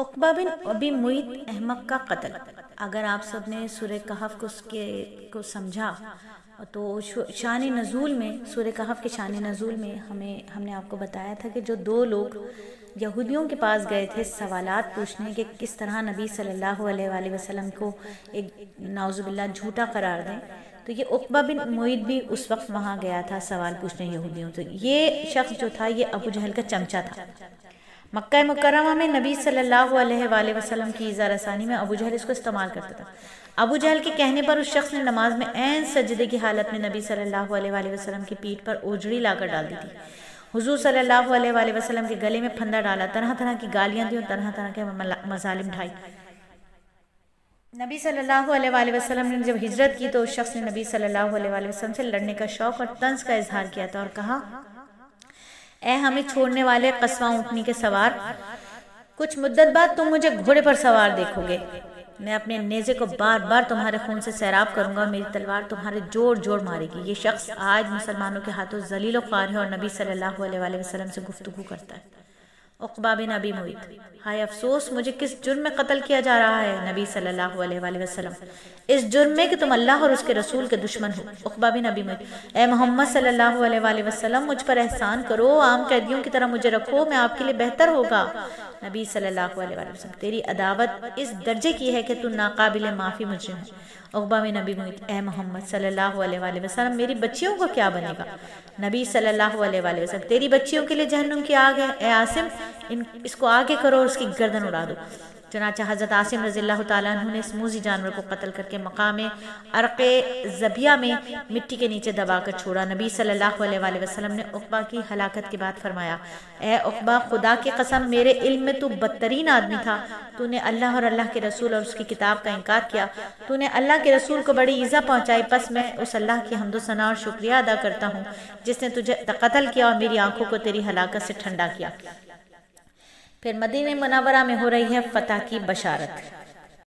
عقبہ بن ابی معیط احمق کا قتل۔ اگر آپ سب نے سورہ کہف کو سمجھا تو شان نزول میں، سورہ کہف کے شان نزول میں ہم نے آپ کو بتایا تھا کہ جو دو لوگ یہودیوں کے پاس گئے تھے سوالات پوچھنے کہ کس طرح نبی صلی اللہ علیہ وآلہ وسلم کو ایک نعوذ باللہ جھوٹا قرار دیں، تو یہ عقبہ بن معیط بھی اس وقت وہاں گیا تھا سوال پوچھنے یہودیوں سے۔ یہ شخص جو تھا یہ ابو جہل کا چمچہ تھا۔ مکہ مکرمہ میں نبی صلی اللہ علیہ وآلہ وسلم کی ایذا رسانی میں ابو جہل اس کو استعمال کرتا تھا۔ ابو جہل کے کہنے پر اس شخص نے نماز میں عین سجدے کی حالت میں نبی صلی اللہ علیہ وآلہ وسلم کی پیٹھ پر اوجڑی لا کر ڈال دی تھی۔ حضور صلی اللہ علیہ وآلہ وسلم کے گلے میں پھندا ڈالا، طرح طرح کی گالیاں دی اور طرح طرح کے مظالم ڈھائی۔ نبی صلی اللہ علیہ وآلہ وسلم نے جب ہجرت کی تو اس شخص نے نبی صلی اللہ علیہ وآلہ وسلم سے لڑنے کا شوق اور طنز کا اظہار کیا تھا اور کہا، اے ہمیں چھوڑنے والے قصواں اونٹنی کے سوار، کچھ مدت بعد تم مجھے گھوڑے پر سوار دیکھو گے۔ میں اپنے نیزے کو بار بار تمہارے خون سے سیراب کروں گا اور میری تلوار تمہارے جوڑ جوڑ مارے گی۔ یہ شخص آج مسلمانوں کے ہاتھوں ذلیل و خوار ہے اور نبی صلی اللہ علیہ وآلہ وسلم سے گفتگو کرتا ہے۔ عقبہ بن ابی معیط، ہائے افسوس مجھے کس جرم میں قتل کیا جا رہا ہے نبی صلی اللہ علیہ وآلہ وسلم، اس جرم میں کہ تم اللہ اور اس کے رسول کے دشمن ہو۔ عقبہ بن ابی معیط، اے محمد صلی اللہ علیہ وآلہ وسلم مجھ پر احسان کرو، عام قیدیوں کی طرح مجھے رکھو، میں آپ کے لیے بہتر ہوگا۔ نبی صلی اللہ علیہ وآلہ وسلم، تیری عداوت اس درجے کی ہے کہ تو ناقابل معافی مجرم ہے۔ عقبہ بن ابی معیط، اے محمد صلی اللہ علیہ وآلہ وسلم میری بچیوں کو کیا بنے گا؟ نبی صلی اللہ علیہ وآلہ وسلم، تیری بچیوں کے لیے جہنم کی آگ ہے، اے عاصم اس کو آگے کرو اور اس کی گردن اڑا دو۔ چنانچہ حضرت عاصم رضی اللہ تعالیٰ عنہ نے اس موذی جانور کو قتل کر کے مقام عرق ذبیہ میں مٹی کے نیچے دبا کر چھوڑا۔ نبی صلی اللہ علیہ وآلہ وسلم نے عقبہ کی ہلاکت کے بعد فرمایا، اے عقبہ خدا کی قسم میرے علم میں تو بدترین آدمی تھا، تو نے اللہ اور اللہ کے رسول اور اس کی کتاب کا انکار کیا، تو نے اللہ کے رسول کو بڑی ایذا پہنچائی، پس میں اس اللہ کی حمد و ثنا اور شکریہ ادا کرتا ہوں جس نے تجھے قتل کیا اور میری آنکھوں کو تیری ہلاکت سے ٹھنڈا کیا۔ پھر مدینہ منورہ میں ہو رہی ہے فتح کی بشارت۔